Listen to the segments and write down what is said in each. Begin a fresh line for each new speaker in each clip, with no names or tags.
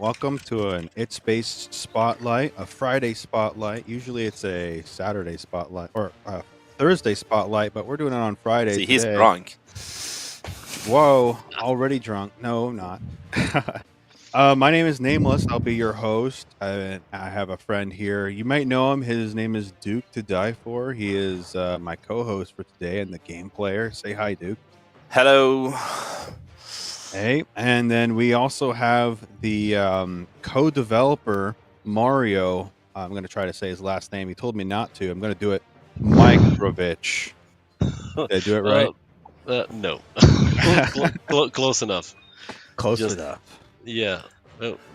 Welcome to an It's Based Spotlight, a Friday Spotlight. Usually it's a Saturday Spotlight or a Thursday Spotlight, but we're doing it on Friday
See, he's
today.
drunk.
Whoa, already drunk. No, I'm not. My name is Nameless. I'll be your host. I have a friend here. You might know him. His name is Duke to Die For. He is my co host for today and the game player. Say hi, Duke.
Hello.
Hey, and then we also have the co-developer Mario. I'm going to try to say his last name. He told me not to. I'm going to do it. Microvich. Did I do it right?
No. Close enough.
Close
just-
enough.
Yeah,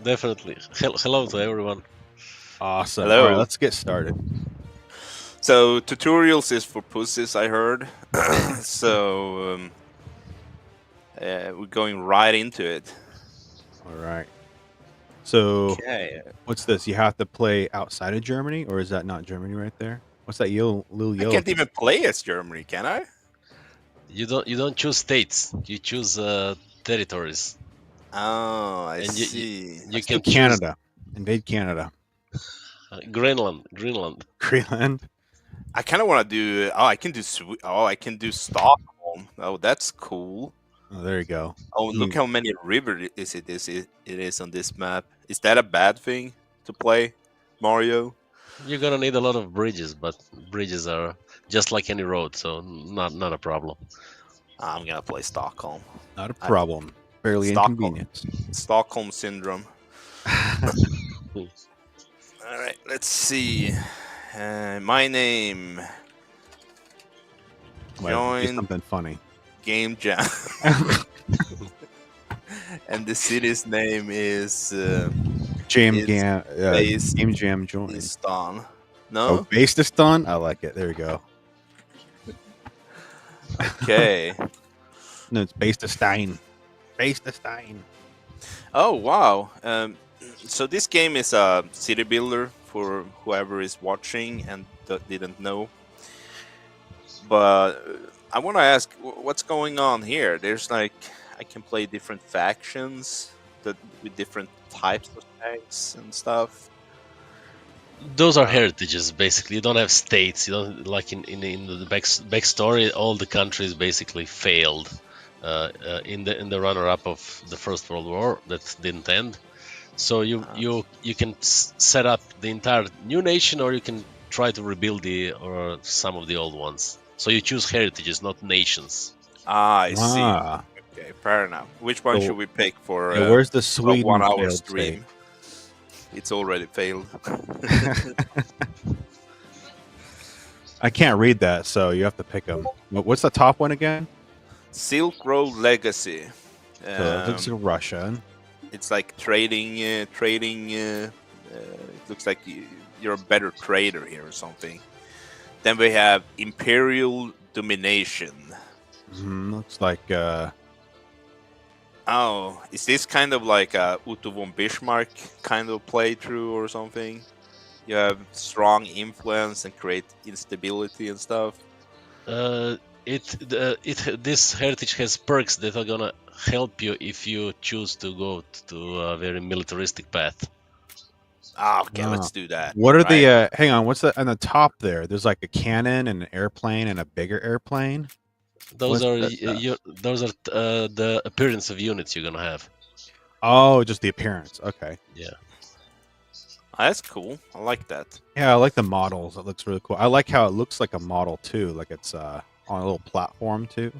definitely. Hello to everyone.
Awesome.
Hello.
All right, let's get started.
So, tutorials is for pussies, I heard. So, we're going right into it.
All right. So,
Okay.
what's this? You have to play outside of Germany, or is that not Germany right there? What's that little
I
yellow?
can't even play as Germany, can I?
You don't choose states. You choose territories.
Oh, I
And
see.
You
Let's
can
do Canada. Invade Canada.
Greenland.
Greenland.
I kind of want to do. Oh, I can do. I can do Stockholm. Oh, that's cool.
Oh, there you go.
Oh, look how many rivers it is on this map. Is that a bad thing to play, Mario?
You're gonna need a lot of bridges, but bridges are just like any road, so not a problem.
I'm gonna play Stockholm.
Not a problem. Fairly
Stockholm.
inconvenient.
Stockholm syndrome. All right, let's see. My name.
Well, do
Join
something funny.
Game Jam. And the city's name is
Game
It's
Jam.
based
Game Jam join.
Istan.
Oh,
No?
based on? I like it. There you go.
Okay.
No, it's based to Stein. Based to Stein.
Oh, wow. So this game is a city builder for whoever is watching and didn't know. But I want to ask, what's going on here? There's like, I can play different factions with different types of tanks and stuff.
Those are heritages, basically. You don't have states. You don't like in the backstory. All the countries basically failed in the runner-up of the First World War that didn't end. So you can set up the entire new nation, or you can try to rebuild some of the old ones. So you choose heritages, not nations.
I see. Okay, fair enough. Which one should we pick for
where's the
a
Sweden
1 hour
failed
stream? It's already failed.
I can't read that, so you have to pick them. What's the top one again?
Silk Road Legacy.
It's Russia.
It's like trading. It looks like you're a better trader here or something. Then we have Imperial Domination.
Looks like.
Oh, is this kind of like a Otto von Bismarck kind of playthrough or something? You have strong influence and create instability and stuff.
This heritage has perks that are gonna help you if you choose to go to a very militaristic path.
Okay, let's do that.
What are the? Hang on, what's the on the top there? There's like a cannon and an airplane and a bigger airplane.
Those are the appearance of units you're gonna have.
Oh, just the appearance. Okay.
Yeah.
That's cool. I like that.
Yeah, I like the models. It looks really cool. I like how it looks like a model too, like it's on a little platform too.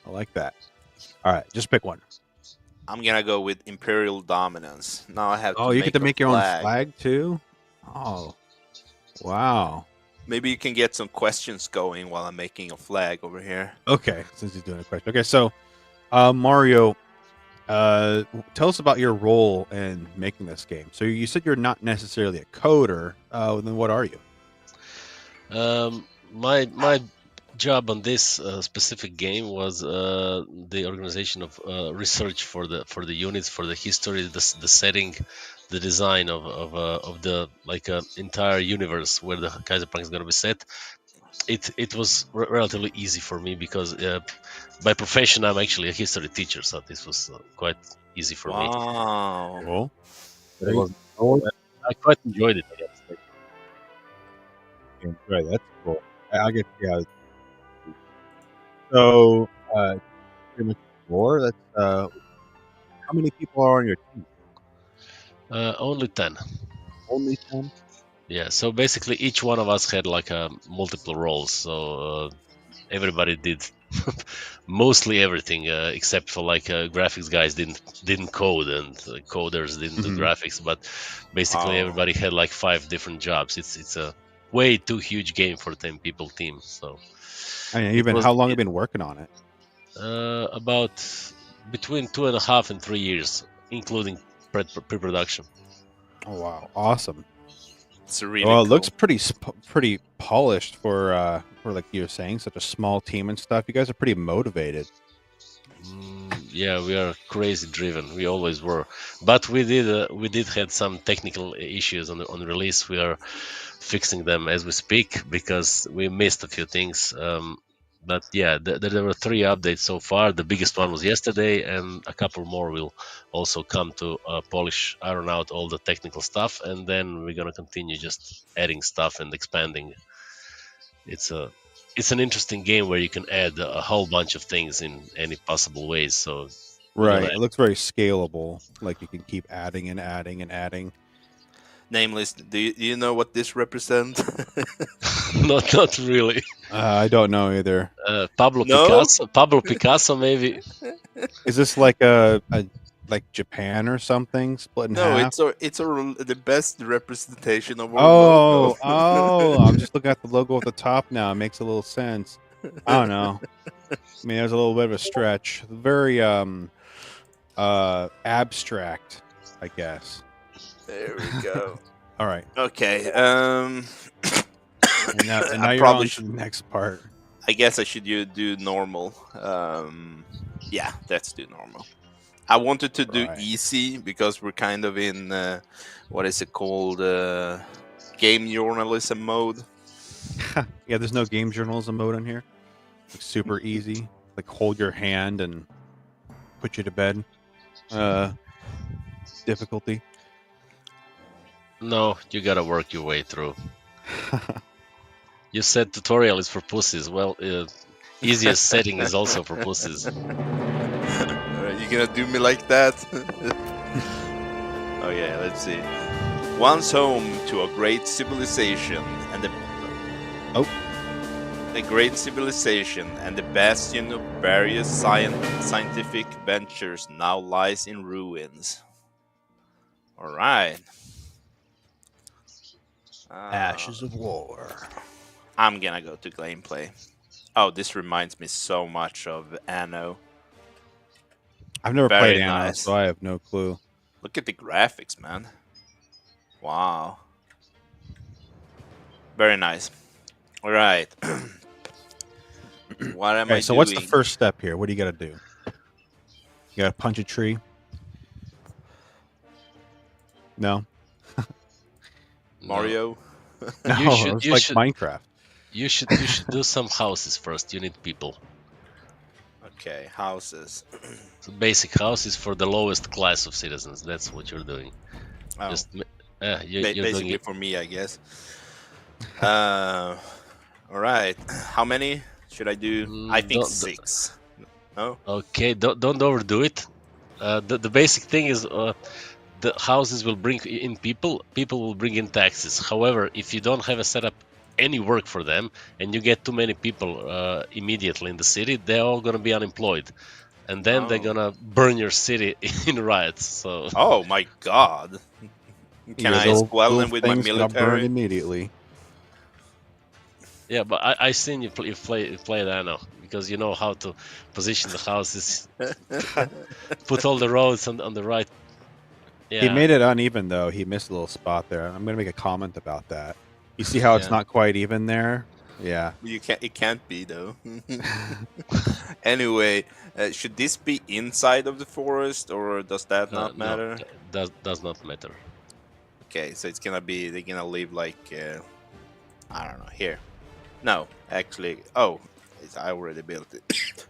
I like that. All right, just pick one.
I'm gonna go with Imperial Dominance. Now I have to.
Oh, you get to make your own
flag.
flag too. Oh, wow.
Maybe you can get some questions going while I'm making a flag over here.
Okay, since he's doing a question. Okay, so Mario, tell us about your role in making this game. So you said you're not necessarily a coder. Then what are you?
My job on this specific game was the organization of research for the units, for the history, the setting, the design of the entire universe where the Kaizerpunk is going to be set. it was relatively easy for me because by profession I'm actually a history teacher, so this was quite easy for me.
Wow.
Cool.
But it
Very
was I quite enjoyed it. I guess.
good. That's cool. I'll get yeah. So pretty much more. That's how many people are on your team?
Only 10.
Only 10.
Yeah, so basically each one of us had like multiple roles. So everybody did mostly everything except for like graphics guys didn't code and coders didn't do
Mm-hmm.
graphics, but basically
Oh.
everybody had like 5 different jobs. It's a way too huge game for 10 people team. So
I mean,
it was
how long have you been working on it?
about between 2.5 and 3 years, including pre-production.
Oh wow, awesome.
It's really
Well, it
cool.
looks pretty polished for like you were saying, such a small team and stuff. You guys are pretty motivated.
Yeah, we are crazy driven. We always were, but we did had some technical issues on the release. We are fixing them as we speak because we missed a few things. But yeah, there were 3 updates so far. The biggest one was yesterday, and a couple more will also come to polish, iron out all the technical stuff, and then we're gonna continue just adding stuff and expanding. It's a it's an interesting game where you can add a whole bunch of things in any possible ways. So we're
Right.
gonna
It looks very scalable. Like you can keep adding and adding and adding.
Nameless, do you know what this represents?
not really.
I don't know either.
No?
Pablo Picasso, maybe.
Is this like a like Japan or something split in
No,
half?
the best representation of our logo.
Oh, I'm just looking at the logo at the top now. It makes a little sense. I don't know. I mean, there's a little bit of a stretch. Very abstract, I guess.
There we go.
All right.
Okay.
And now
I
you're
probably
on to
should.
the next part.
I guess I should do normal. Yeah, let's do normal. I wanted to do
Right.
easy because we're kind of in what is it called? Game journalism mode.
Yeah, there's no game journalism mode on here. Like super easy. Like hold your hand and put you to bed. Difficulty.
No, you gotta work your way through. You said tutorial is for pussies. Well, easiest setting is also for pussies.
You gonna do me like that? Oh yeah, let's see. Once home to a great civilization and a great civilization and the bastion of various scientific ventures now lies in ruins. All right.
Ashes of War.
I'm gonna go to gameplay. Oh, this reminds me so much of Anno.
I've never
Very
played Anno,
nice.
so I have no clue.
Look at the graphics, man. Wow. Very nice. All right. What am I
Okay, so
doing?
what's the first step here? What do you got to do? You got to punch a tree? No.
Mario?
No,
You should-
it's
you
like
should-
Minecraft.
You should do some houses first. You need people.
Okay, houses.
So basic houses for the lowest class of citizens. That's what you're doing.
Oh,
Just you're doing
basically
it.
for me, I guess. All right. How many should I do? I think
Don't-
6. No?
Okay, don't overdo it. The basic thing is the houses will bring in people. People will bring in taxes. However, if you don't have a setup any work for them and you get too many people immediately in the city, they're all gonna be unemployed, and then they're
Oh.
gonna burn your city in riots. So
Oh my god. Can
Your
I
little-
squall
little
them with my
things got burned
military?
immediately.
yeah, but I seen you play that now because you know how to position the houses, put all the roads on the right. Yeah,
He made it uneven, though. He missed a little spot there. I'm going to make a comment about that. You see how it's
Yeah.
not quite even there? Yeah.
It can't be though. Anyway, should this be inside of the forest or does that not
no,
matter?
does not matter.
Okay, so they're gonna live like I don't know, here. No, actually. Oh, I already built it.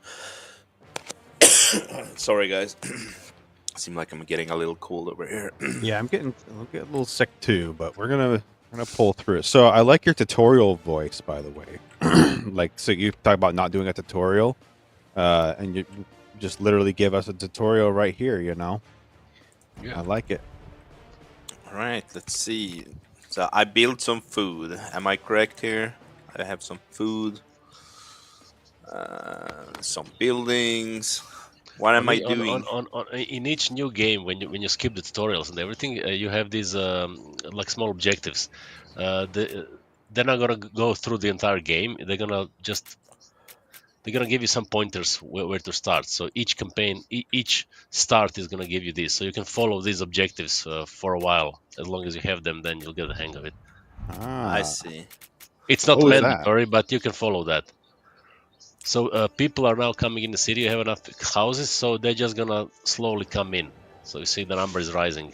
Sorry, guys. Seem like I'm getting a little cold over here.
Yeah, I'm getting a little sick too, but we're gonna pull through it. So I like your tutorial voice, by the way. Like, so you talk about not doing a tutorial, and you just literally give us a tutorial right here. I like it.
All right, let's see. So I built some food. Am I correct here? I have some food, some buildings. What
I
am I
mean,
doing?
in each new game, when you skip the tutorials and everything, you have these like small objectives. They're not gonna go through the entire game. They're gonna give you some pointers where to start. So each campaign, each start is gonna give you this, so you can follow these objectives for a while. As long as you have them, then you'll get the hang of it.
I
Ah,
see.
It's not
what was that?
mandatory, but you can follow that. So people are now coming in the city. You have enough houses, so they're just gonna slowly come in. So you see the number is rising.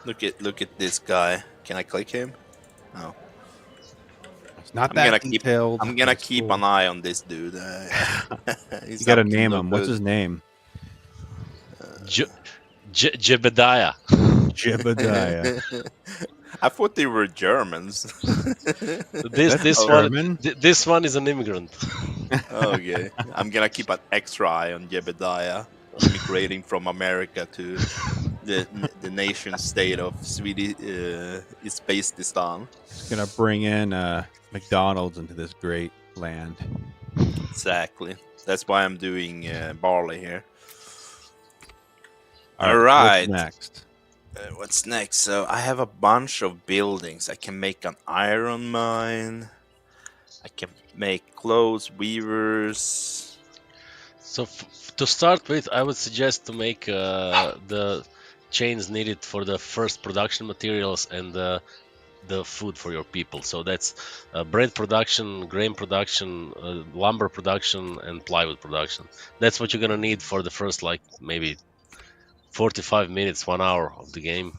Look at this guy. Can I click him? No.
It's not
I'm
that
gonna keep.
detailed.
I'm
But
gonna
it's
keep
cool.
an eye on this dude.
You
He's
got to
up to
name
no
him. What's
good.
his name?
Jebediah.
Jebediah.
I thought they were Germans.
This
That's
this
Oh,
one
German.
this one is an immigrant.
okay. I'm gonna keep an extra eye on Jebediah, immigrating from America to the nation state of Swedish Uzbekistan.
It's gonna bring in McDonald's into this great land.
Exactly. That's why I'm doing barley here.
All
All
right. What's
right.
next?
What's next? So I have a bunch of buildings. I can make an iron mine. I can make clothes weavers.
So to start with, I would suggest to make the chains needed for the first production materials and the food for your people. So that's bread production, grain production, lumber production, and plywood production. That's what you're gonna need for the first like maybe 45 minutes, 1 hour of the game.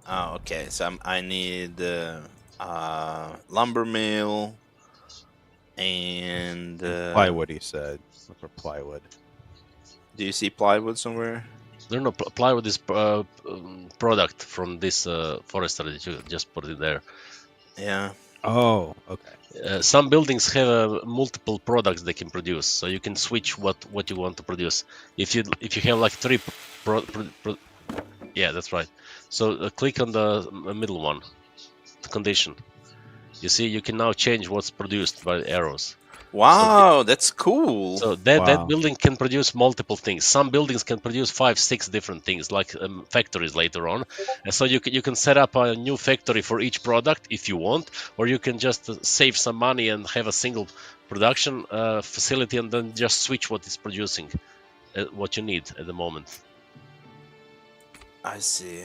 Oh, okay. So I need lumber mill and
Plywood. He said. Look for plywood.
do you see plywood somewhere?
There no plywood is product from this forester that you just put it there.
Yeah.
Oh, okay.
Some buildings have multiple products they can produce, so you can switch what you want to produce. If you have like three, yeah, that's right. So click on the middle one, the condition. You see, you can now change what's produced by the arrows.
Wow, that's cool.
So that
Wow.
building can produce multiple things. Some buildings can produce 5-6 different things, like factories later on. And so you can set up a new factory for each product if you want, or you can just save some money and have a single production facility and then just switch what it's producing, what you need at the moment.
I see.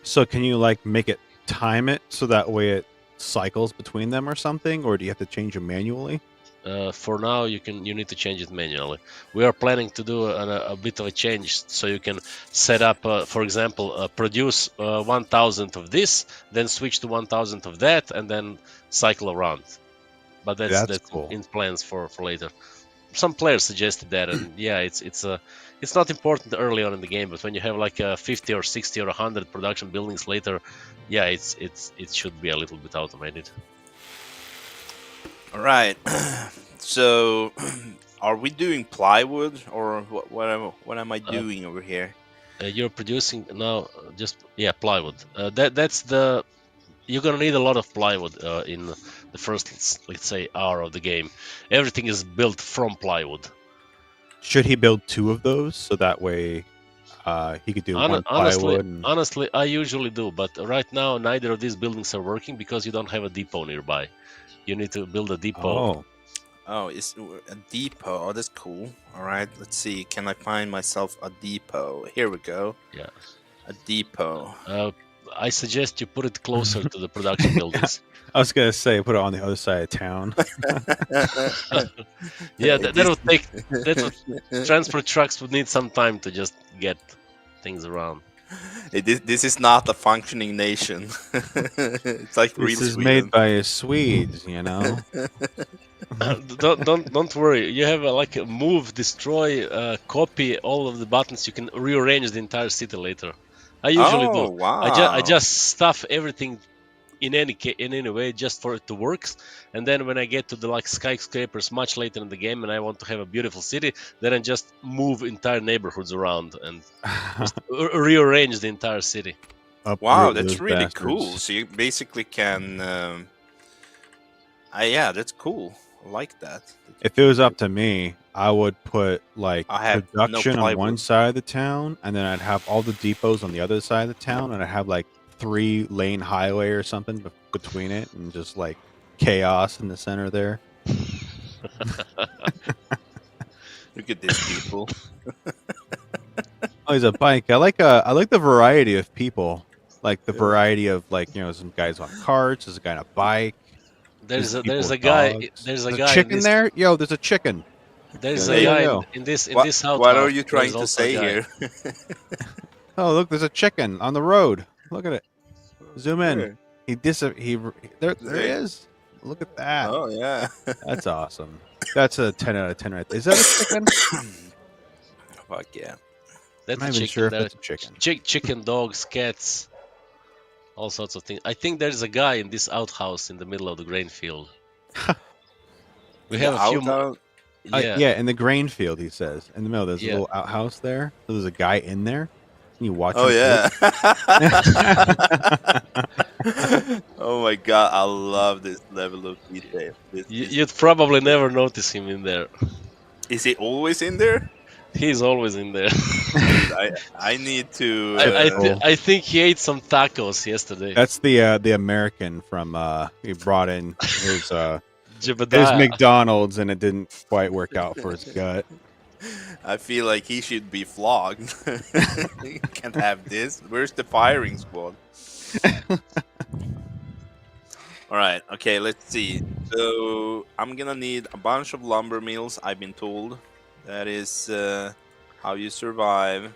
So can you like make it time it so that way it cycles between them or something, or do you have to change them manually?
For now, you need to change it manually. We are planning to do a bit of a change, so you can set up, for example, produce 1,000 of this, then switch to 1,000 of that, and then cycle around. But that's
cool.
in plans for later. Some players suggested that, and yeah, it's not important early on in the game, but when you have like 50 or 60 or 100 production buildings later, yeah, it should be a little bit automated.
All right. So, are we doing plywood or what am I doing over here?
You're producing now just plywood. That's the you're gonna need a lot of plywood in the first, let's say, hour of the game. Everything is built from plywood.
Should he build 2 of those so that way he could do one plywood?
Honestly, I usually do, but right now neither of these buildings are working because you don't have a depot nearby. You need to build a depot.
Oh, it's a depot. Oh, that's cool. All right, let's see. Can I find myself a depot? Here we go.
Yeah,
a depot.
I suggest you put it closer to the production buildings.
I was gonna say put it on the other side of town.
Yeah, that would transport trucks would need some time to just get things around.
This is not a functioning nation. It's like
This
real
is made
Sweden.
by Swedes, you know.
Don't worry. You have like a move, destroy, copy all of the buttons. You can rearrange the entire city later. I usually do.
Oh
I
wow!
just stuff everything in any way just for it to work. And then when I get to the like skyscrapers much later in the game and I want to have a beautiful city, then I just move entire neighborhoods around and just rearrange the entire city.
Wow,
Uproot
that's
those
really cool.
bastards.
So you basically can. Yeah, that's cool. I like that. That you
If it
can
was
do.
up to me, I would put like
I have no
production on one
plywood.
side of the town, and then I'd have all the depots on the other side of the town, and I'd have like 3-lane highway or something between it, and just like chaos in the center there.
Look at these people.
Oh, he's a bike. I like the variety of people. Like the
Yeah.
variety of like, some guys on carts, there's a guy on a bike, there's people
There's
with
a guy
dogs.
there's a
There's a
guy in
chicken
this
there? Yo, there's a chicken.
there's a
Yo, yo,
Hey,
guy
yo.
in
what
this
what are
outhouse.
you
There's
trying to
also a
say
guy.
here?
Oh, look, there's a chicken on the road. Look at it. Zoom in.
Where?
There he
Hey.
is. Look at that.
Oh yeah.
That's awesome. That's a 10 out of 10 right there. Is that a chicken?
Fuck yeah.
I'm
That's
not
a
even sure
chicken
if
there.
that's a chicken.
Chicken, dogs, cats, all sorts of things. I think there's a guy in this outhouse in the middle of the grain field. We
In
have
the
a few.
outhouse.
Yeah,
Yeah, in the grain field, he says. In the middle, there's a
yeah.
little outhouse there. So there's a guy in there. And you watch
Oh
him
yeah.
cook.
Oh my god, I love this level of detail. This is
You'd probably never notice him in there.
is he always in there?
He's always in there.
Dude, I need to
Typical.
I think he ate some tacos yesterday.
That's the American from he brought in his
Jebediah.
McDonald's and it didn't quite work out for his gut.
I feel like he should be flogged. You can't have this. Where's the firing squad? All right. Okay. Let's see. So I'm gonna need a bunch of lumber mills. I've been told that is how you survive.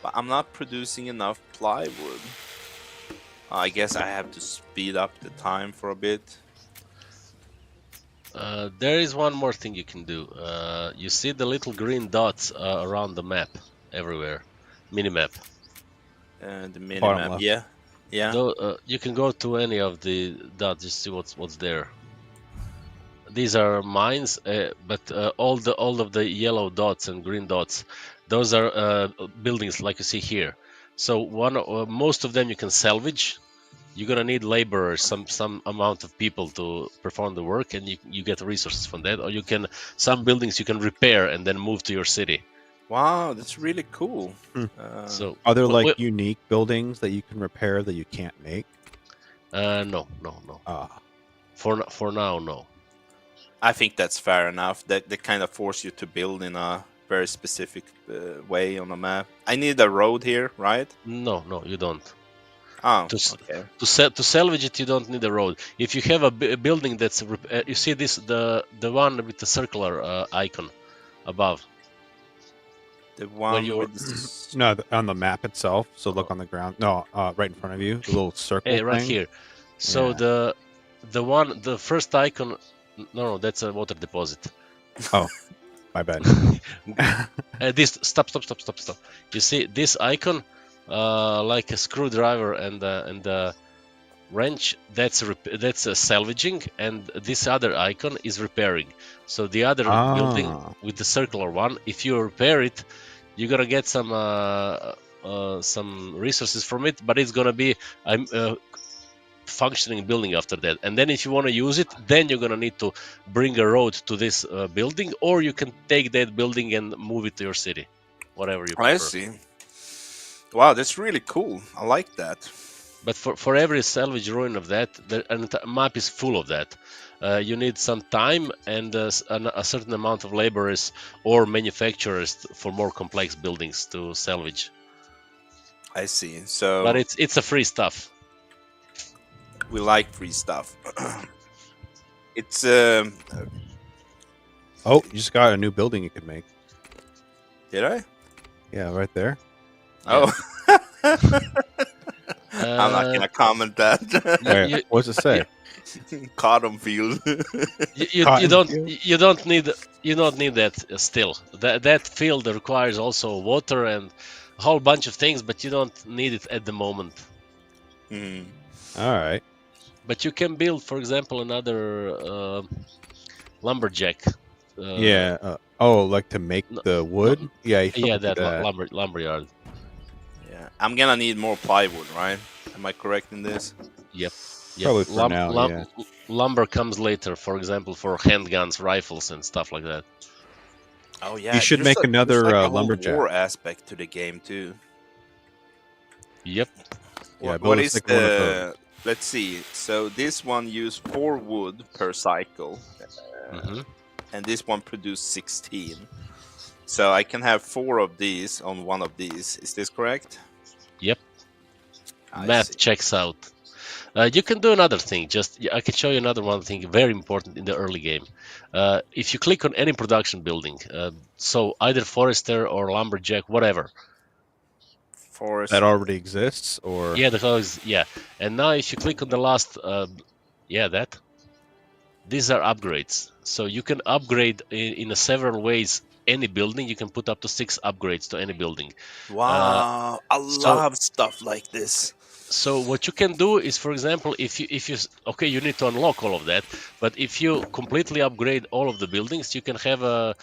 But I'm not producing enough plywood. I guess I have to speed up the time for a bit.
There is one more thing you can do. You see the little green dots around the map everywhere, mini map.
The mini
Bottom
map.
left.
Yeah. Yeah.
Though you can go to any of the dots, just see what's there. These are mines, but all of the yellow dots and green dots, those are buildings like you see here. So most of them you can salvage. You're gonna need laborers, some amount of people to perform the work, and you get resources from that. Or some buildings you can repair and then move to your city.
Wow, that's really cool.
Hmm.
So
Are there like
wait,
unique buildings that you can repair that you can't make?
no.
Ah,
For now, no.
I think that's fair enough. That they kind of force you to build in a very specific way on a map. I need a road here, right?
No, you don't.
Oh,
To
okay.
to salvage it, you don't need a road. If you have a building that's you see this the one with the circular icon above
The
where
one
you
with the
no, on the map itself. So look on the ground. No, right in front of you, the little circle
hey right
thing.
here. So
Yeah.
the first icon, no, that's a water deposit.
My bad.
This stop. You see this icon, like a screwdriver and wrench. That's salvaging, and this other icon is repairing. So the other building
Ah,
with the circular one, if you repair it, you're gonna get some resources from it, but it's gonna be a functioning building after that. And then if you want to use it, then you're gonna need to bring a road to this building, or you can take that building and move it to your city, whatever you
I
prefer.
see. Wow, that's really cool. I like that.
But for every salvage ruin of that, and the map is full of that. You need some time and a certain amount of laborers or manufacturers for more complex buildings to salvage.
I see.
But
So
it's a free stuff.
we like free stuff. It's
oh, you just got a new building you could make.
did I?
Yeah, right there.
Oh. I'm not
Uh,
gonna comment that.
you,
Where?
you,
What's it
you,
say?
Cotton field.
you
Cotton
don't
field.
that still. That field requires also water and a whole bunch of things, but you don't need it at the moment.
Hmm.
All right.
But you can build, for example, another lumberjack.
Yeah. Oh, like to make
No,
the
no,
wood? Yeah, you still
yeah,
could do
that
that.
lumberyard.
Yeah, I'm gonna need more plywood, right? Am I correct in this?
Yep, yep.
Probably for now. Yeah.
Lumber comes later, for example, for handguns, rifles, and stuff like that.
Oh
You
yeah,
should make
there's
another
like a whole
lumberjack.
war aspect to the game too.
Yep.
Yeah,
What
build a
is
second one of those.
the? Let's see. So this one used 4 wood per cycle,
Hmm.
and this one produced 16. So I can have 4 of these on one of these. Is this correct?
Yep.
I see.
Math checks out. You can do another thing. I can show you another one thing very important in the early game. If you click on any production building, so either forester or lumberjack, whatever.
That
Forest.
already exists, or
Yeah, the colors. Yeah, and now if you click on the last, that these are upgrades. So you can upgrade in several ways. Any building you can put up to 6 upgrades to any building. Uh,
Wow, I
so
love stuff like this.
So what you can do is, for example, okay, you need to unlock all of that, but if you completely upgrade all of the buildings, you can have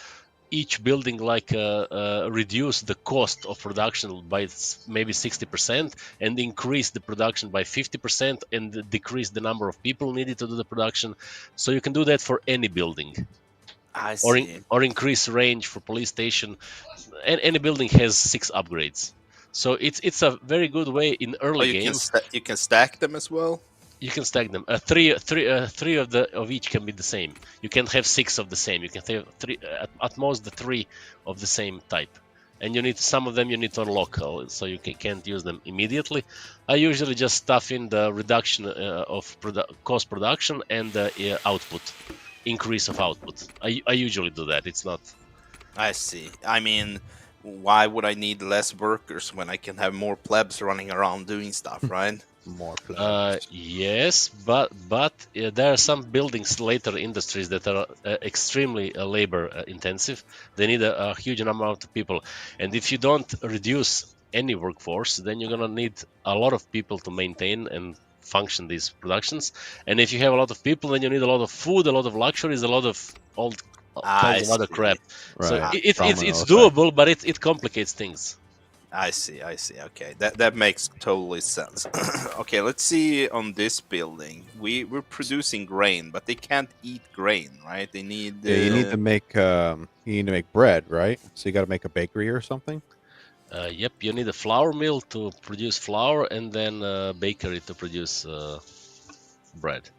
each building reduce the cost of production by maybe 60% and increase the production by 50% and decrease the number of people needed to do the production. So you can do that for any building,
I see.
or increase range for police station. And any building has 6 upgrades. So it's a very good way in
Oh,
early game.
you can stack them as well.
You can stack them. Three of each can be the same. You can't have 6 of the same. You can have three, at most the 3 of the same type. And you need some of them you need to unlock, so you can't use them immediately. I usually just stuff in the reduction of cost production and output, increase of output. I usually do that. It's not.
I see. I mean, why would I need less workers when I can have more plebs running around doing stuff, right?
more plebs?
Yes, but there are some buildings later industries that are extremely labor intensive. They need a huge amount of people, and if you don't reduce any workforce, then you're gonna need a lot of people to maintain and function these productions. And if you have a lot of people, then you need a lot of food, a lot of luxuries, a lot of all
I
kinds of other crap.
see.
So
Right.
it's
Domino effect.
doable, but it complicates things.
I see. I see. Okay, that makes totally sense. Okay, let's see on this building. We're producing grain, but they can't eat grain, right? They need.
Yeah, you need to make bread, right? So you got to make a bakery or something.
Yep, you need a flour mill to produce flour and then a bakery to produce bread.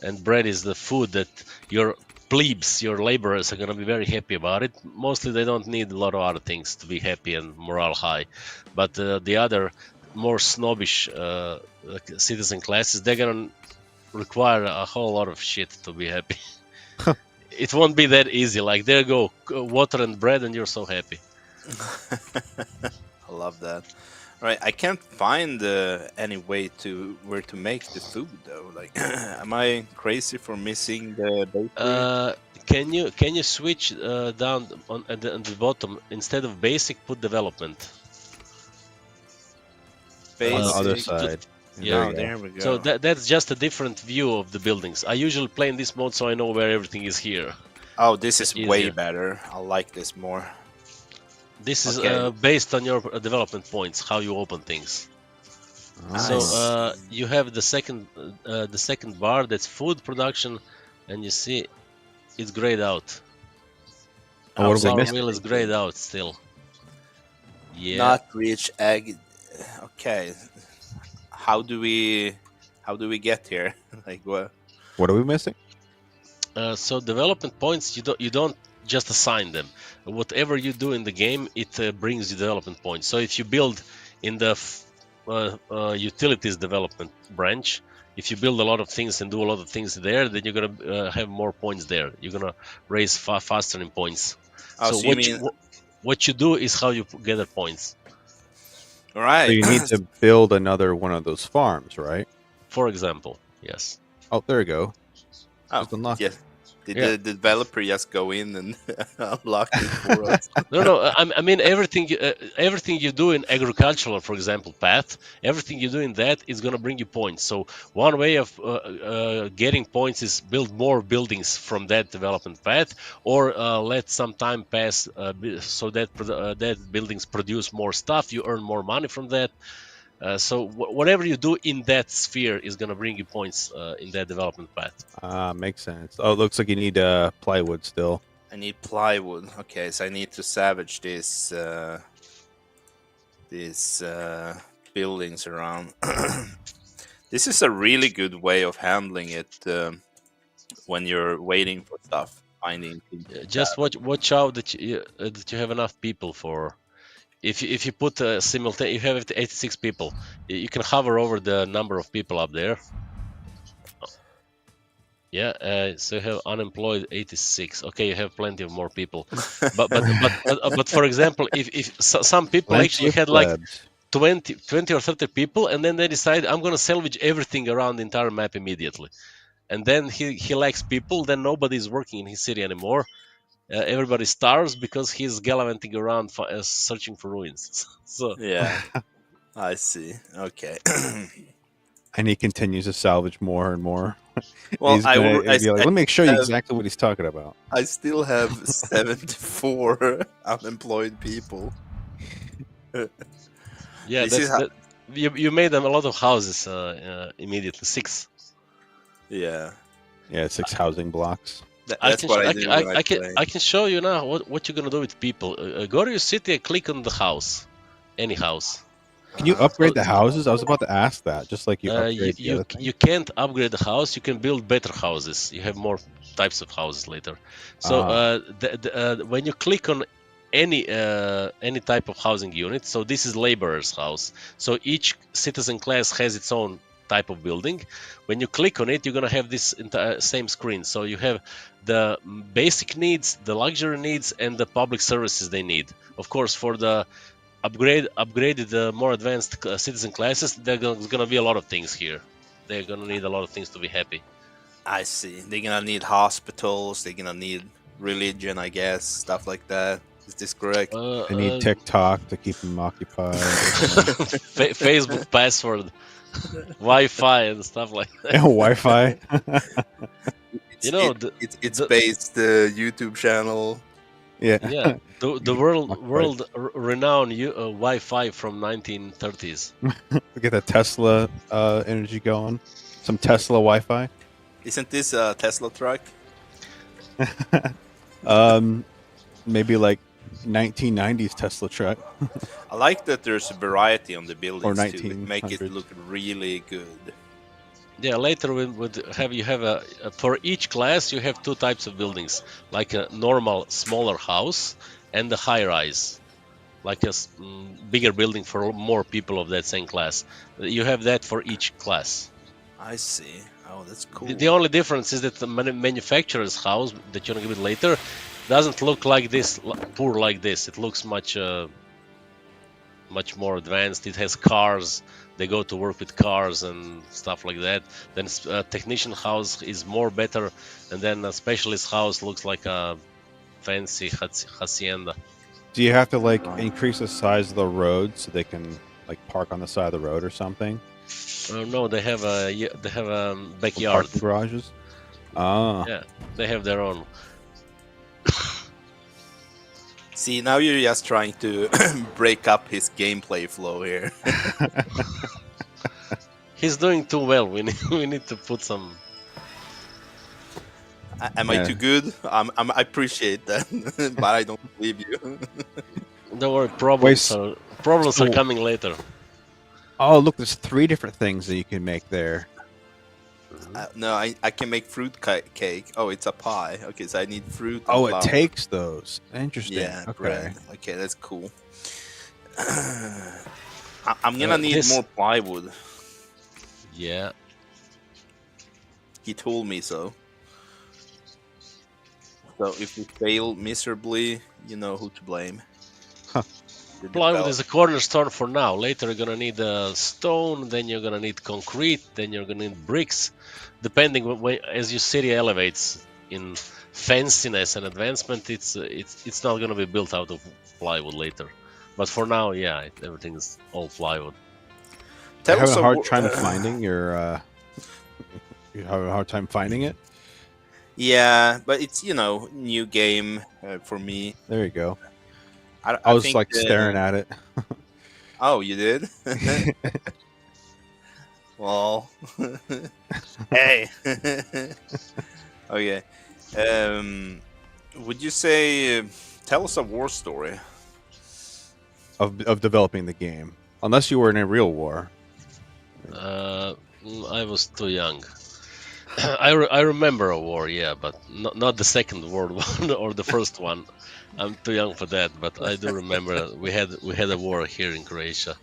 And bread is the food that your plebes, your laborers, are going to be very happy about it. Mostly they don't need a lot of other things to be happy and morale high. But the other more snobbish citizen classes, they're going to require a whole lot of shit to be happy. It won't be that easy. Like, there go, water and bread, and you're so happy.
I love that. Right, I can't find any way to where to make the food though. Like, am I crazy for missing the bakery?
Can you switch down on the bottom, instead of basic, put development?
On the
Uh,
other
Basic.
side.
yeah.
There
Oh,
you go.
there we
So
go.
that's just a different view of the buildings. I usually play in this mode so I know where everything is here.
Oh, this is way
Easier.
better. I like this more.
This is
Okay,
based on your development points, how you open things.
I
So
Oh.
see.
you have the second bar, that's food production, and you see it's grayed out.
Oh,
Oh,
what are we
Flour
missing?
mill is
secondary
grayed
build.
out still. Yeah.
Not reach egg. Okay, how do we get here? Like what?
What are we missing?
So development points, you don't just assign them. Whatever you do in the game, it brings you development points. So if you build in the utilities development branch, if you build a lot of things and do a lot of things there, then you're gonna have more points there. You're gonna raise faster in points.
Oh,
So
so you mean
what you do is how you gather points.
All
So
right.
you need to build another one of those farms, right?
For example, yes.
Oh, there you go.
Oh,
Just unlocked
yeah.
it.
Did
Yeah.
the developer just go in and unlock it for us?
No, no. I mean everything you do in agricultural, for example, path. Everything you do in that is gonna bring you points. So one way of getting points is build more buildings from that development path, or let some time pass so that that buildings produce more stuff. You earn more money from that. So whatever you do in that sphere is gonna bring you points in that development path.
Ah, makes sense. Oh, it looks like you need plywood still.
I need plywood. Okay, so I need to salvage these buildings around. This is a really good way of handling it when you're waiting for stuff, finding things to
Just watch out that you have enough people for. If you put simultaneous, you have 86 people. You can hover over the number of people up there. Yeah, so you have unemployed 86. Okay, you have plenty of more people. But for example, if some people
Plenty
actually
of
had like
plebs.
20 or 30 people, and then they decide I'm gonna salvage everything around the entire map immediately, and then he lacks people, then nobody's working in his city anymore. Everybody starves because he's gallivanting around searching for ruins. So
Yeah, I see. Okay.
And he continues to salvage more and more.
Well,
He's gonna
I,
be like, let me show you
have,
exactly what he's talking about.
I still have 74 unemployed people.
yeah,
This is
that's
how,
that. You made them a lot of houses immediately. Six.
yeah.
Yeah, 6 housing blocks.
I
That's
can
what
sh-
I do when I play.
I can show you now what you're gonna do with people. Go to your city and click on the house, any house.
Can you
So
upgrade the houses? I was about to ask that, just like you
you,
upgrade the
you
other thing.
you can't upgrade the house. You can build better houses. You have more types of houses later. So
Ah,
when you click on any type of housing unit, so this is laborer's house. So each citizen class has its own type of building. When you click on it, you're gonna have this entire same screen. So you have the basic needs, the luxury needs, and the public services they need. Of course, for the upgraded more advanced citizen classes, there's gonna be a lot of things here. They're gonna need a lot of things to be happy.
I see. They're gonna need hospitals. They're gonna need religion, I guess, stuff like that. Is this correct?
I need TikTok to keep them occupied.
Facebook password, Wi-Fi, and stuff like that.
And Wi-Fi.
You
It's
know,
it,
the,
it's
the
based YouTube channel.
Yeah.
yeah, the
Keep 'em
world
occupied.
renowned Wi-Fi from 1930s.
Get the Tesla energy going. Some Tesla Wi-Fi.
Isn't this a Tesla truck?
um, maybe like 1990s Tesla truck
I like that there's a variety on the
or
buildings too. It make it
1900s.
look really good.
Yeah, later we would have you have for each class you have two types of buildings, like a normal smaller house and a high rise, like a bigger building for more people of that same class. You have that for each class.
I see. Oh, that's cool.
The only difference is that the manufacturer's house that you're gonna give it later doesn't look like this, poor like this. It looks much more advanced. It has cars. They go to work with cars and stuff like that. Then a technician house is more better, and then a specialist house looks like a fancy hacienda.
Do you have to like increase the size of the road so they can like park on the side of the road or something?
No, they have a
Some
backyard.
parking garages. Ah,
Yeah, they have their own.
See, now you're just trying to break up his gameplay flow here.
He's doing too well. We need to put some.
Am I
Yeah.
too good? I appreciate that, but I don't believe you.
Don't worry,
so-
problems are coming later.
oh, look, there's 3 different things that you can make there.
No, I can make fruit cake. Oh, it's a pie. Okay, so I need fruit. And
Oh, it
flour.
takes those. Interesting.
Yeah,
Okay.
bread. Okay, that's cool. I'm gonna need more plywood.
Yeah.
He told me so. So if we fail miserably, you know who to blame. you
plywood
develop.
is a cornerstone for now. Later, you're gonna need stone. Then you're gonna need concrete. Then you're gonna need bricks. Depending as your city elevates in fanciness and advancement, it's not gonna be built out of plywood later. But for now, yeah, everything's all plywood.
You're
Tell
having
us
a
a
hard time finding your. You're having a hard time finding it.
yeah, but it's new game for me.
There you go.
I,
I
I
was
think
like staring at it.
oh, you did. Well, hey. Okay. Um, would you say tell us a war story?
of developing the game, unless you were in a real war.
I was too young. I remember a war, yeah, but not the Second World War or the first one. I'm too young for that, but I do remember we had a war here in Croatia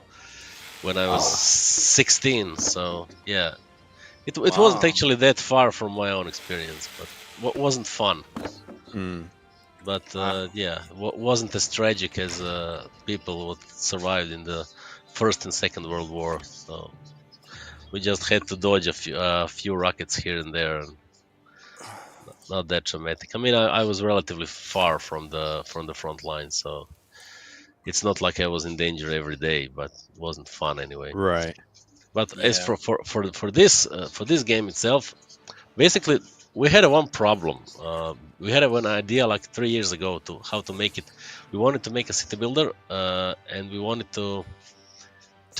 when I was 16. So yeah, it wasn't
Wow.
actually that far from my own experience, but wasn't fun.
Mm.
But
Uh,
yeah, wasn't as tragic as people what survived in the First and Second World War. So we just had to dodge a few rockets here and there. And not that dramatic. I mean, I was relatively far from the front line, so it's not like I was in danger every day, but it wasn't fun anyway.
Right.
But as
yeah.
for this game itself, basically we had one problem. We had one idea like 3 years ago to how to make it. We wanted to make a city builder, and we wanted to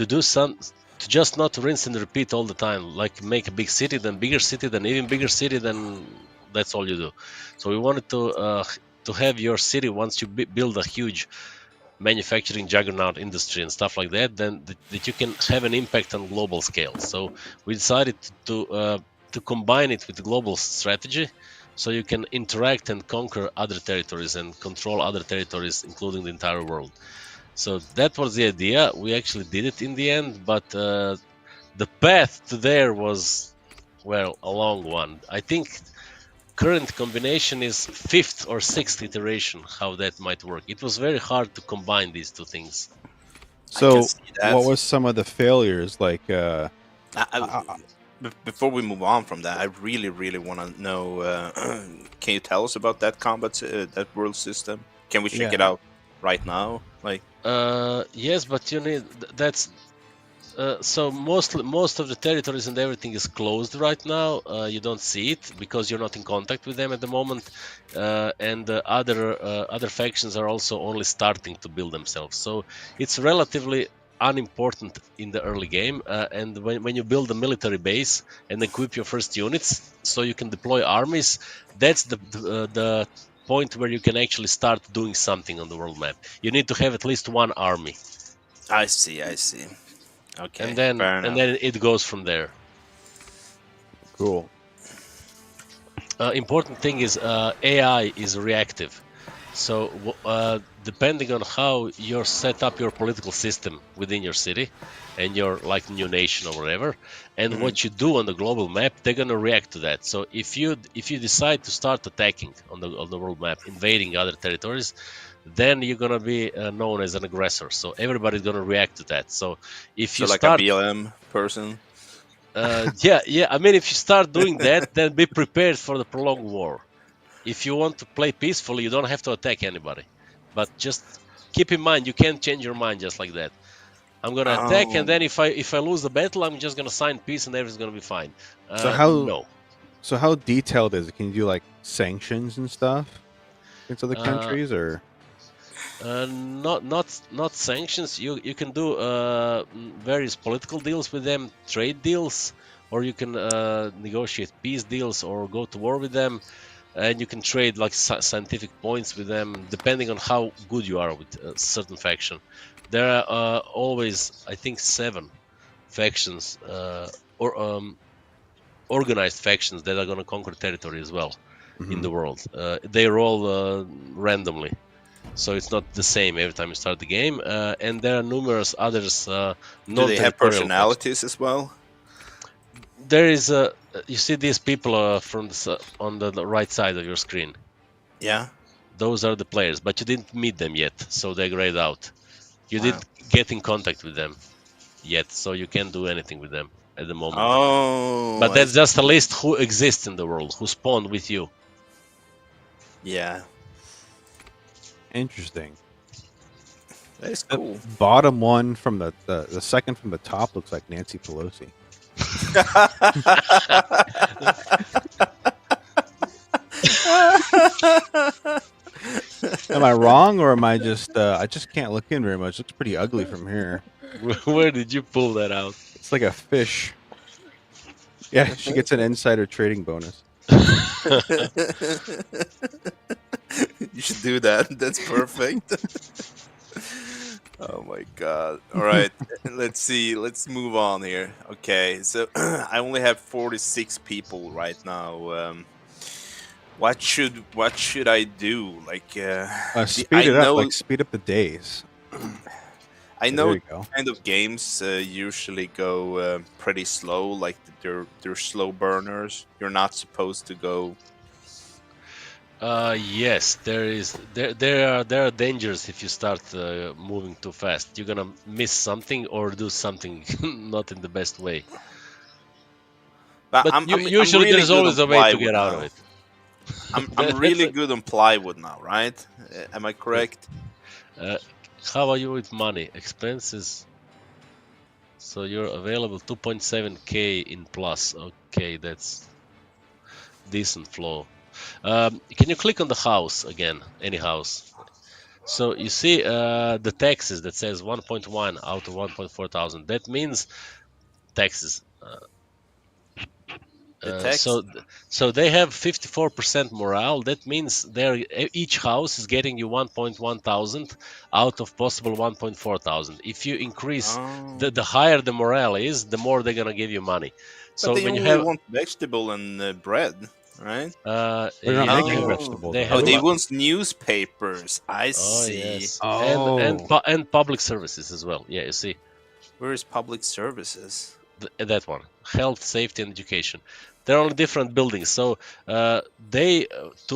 do some to just not rinse and repeat all the time, like make a big city, then bigger city, then even bigger city, then that's all you do. So we wanted to have your city, once you build a huge manufacturing juggernaut industry and stuff like that, then that you can have an impact on global scale. So we decided to combine it with the global strategy, so you can interact and conquer other territories and control other territories, including the entire world. So that was the idea. We actually did it in the end, but the path to there was, well, a long one. I think current combination is fifth or sixth iteration how that might work. It was very hard to combine these two things.
I can
So,
see
what
that.
was some of the failures? Like,
I, I,
I, I-
before we move on from that, I really, really want to know. Can you tell us about that combat, that world system? Can we check
yeah.
it out right now? Like,
Yes, but you need that's so most of the territories and everything is closed right now. You don't see it because you're not in contact with them at the moment, and other factions are also only starting to build themselves. So it's relatively unimportant in the early game. And when you build a military base and equip your first units, so you can deploy armies, that's the point where you can actually start doing something on the world map. You need to have at least one army,
I see, I see.
and
Okay,
then
fair
and
enough.
then it goes from there.
Cool.
Important thing is AI is reactive. So depending on how you set up your political system within your city and your like new nation or whatever, and
Hmm.
what you do on the global map, they're gonna react to that. So if you decide to start attacking on the world map, invading other territories, then you're gonna be known as an aggressor. So everybody's gonna react to that. So if
So,
you
like a
start
BLM person.
yeah. I mean, if you start doing that, then be prepared for the prolonged war. If you want to play peacefully, you don't have to attack anybody. But just keep in mind, you can't change your mind just like that. I'm gonna attack, and
Oh,
then if I lose the battle, I'm just gonna sign peace, and everything's gonna be fine.
So how
No.
so how detailed is it? Can you do like sanctions and stuff against other
Uh,
countries, or
not sanctions. You can do various political deals with them, trade deals, or you can negotiate peace deals or go to war with them, and you can trade like scientific points with them, depending on how good you are with a certain faction. There are always, I think, 7 factions or organized factions that are going to conquer territory as well in
Mhm.
the world. They roll randomly, so it's not the same every time you start the game. And there are numerous others
do they have
non-territorial factions.
personalities as well?
There is a you see these people from on the right side of your screen.
Yeah.
Those are the players, but you didn't meet them yet, so they're grayed out. You
Wow.
didn't get in contact with them yet, so you can't do anything with them at the moment.
Oh,
But that's just a list who exists in the world, who spawned with you.
yeah,
Interesting.
that is
The
cool.
bottom one from the second from the top looks like Nancy Pelosi. Am I wrong, or am I just? I just can't look in very much. It looks pretty ugly from here.
Where did you pull that out?
It's like a fish. Yeah, she gets an insider trading bonus.
You should do that. That's perfect. Oh my god. All right. Let's see. Let's move on here. Okay. So I only have 46 people right now. What should I do? Like
Speed
I
it up,
know
like speed up the days.
I
There
know
you go.
kind of games usually go pretty slow, like they're slow burners. You're not supposed to go.
Yes, there are dangers if you start moving too fast. You're gonna miss something or do something not in the best way.
But
But
I'm
usually
really
there's
good on
always a way to
plywood
get out of
now.
it.
I'm
That's
really good on plywood now, right? Am I correct?
how are you with money expenses? So you're available 2.7k in plus. Okay, that's decent flow. Can you click on the house again? Any house. So you see the taxes that says 1.1 out of 1.4 thousand. That means taxes.
The
Uh,
text.
so so they have 54% morale. That means each house is getting you 1.1 thousand out of possible 1.4 thousand. If you increase
Oh,
the higher the morale is, the more they're gonna give you money.
but
So
they
when you
only
have
want vegetable and bread, right?
They're not
yeah,
making
Oh,
vegetables,
they
are
oh,
have
they?
they want newspapers. I
oh
see.
yes,
Oh,
and public services as well. Yeah, you see.
Where is public services?
That one, health, safety, and education. They're only different buildings. So they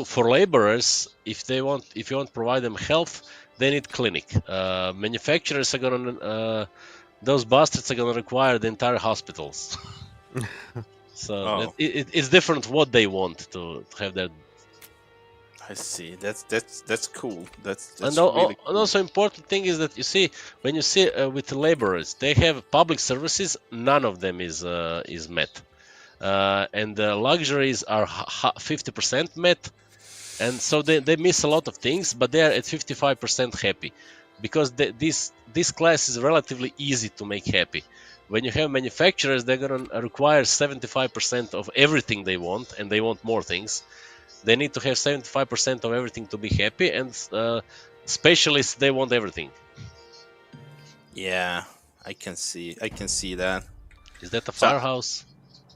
for laborers, if you want to provide them health, they need clinic. Manufacturers are gonna those bastards are gonna require the entire hospitals. So
Oh,
it's different what they want to have that.
I see. That's cool. That's
And,
that's really
and
cool.
also important thing is that you see when you see with the laborers, they have public services. None of them is met. And the luxuries are 50% met, and so they miss a lot of things, but they are at 55% happy because this class is relatively easy to make happy. When you have manufacturers, they're going to require 75% of everything they want, and they want more things. They need to have 75% of everything to be happy, and specialists, they want everything.
Yeah, I can see that.
Is that a
So
firehouse?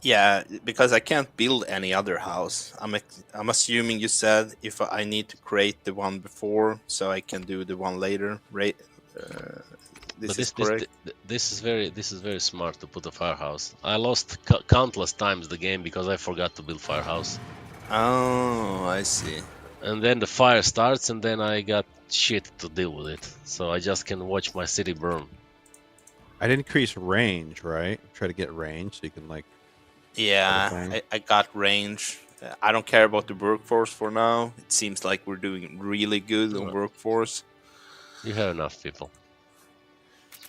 yeah, because I can't build any other house. I'm assuming you said if I need to create the one before, so I can do the one later. Right? Uh,
But
this is correct.
this is very smart to put a firehouse. I lost countless times the game because I forgot to build firehouse,
Oh, I see.
and then the fire starts, and then I got shit to deal with it. So I just can watch my city burn.
I'd increase range, right? Try to get range so you can like.
Yeah,
thing.
I got range. I don't care about the workforce for now. It seems like we're doing really good on workforce.
You have enough people.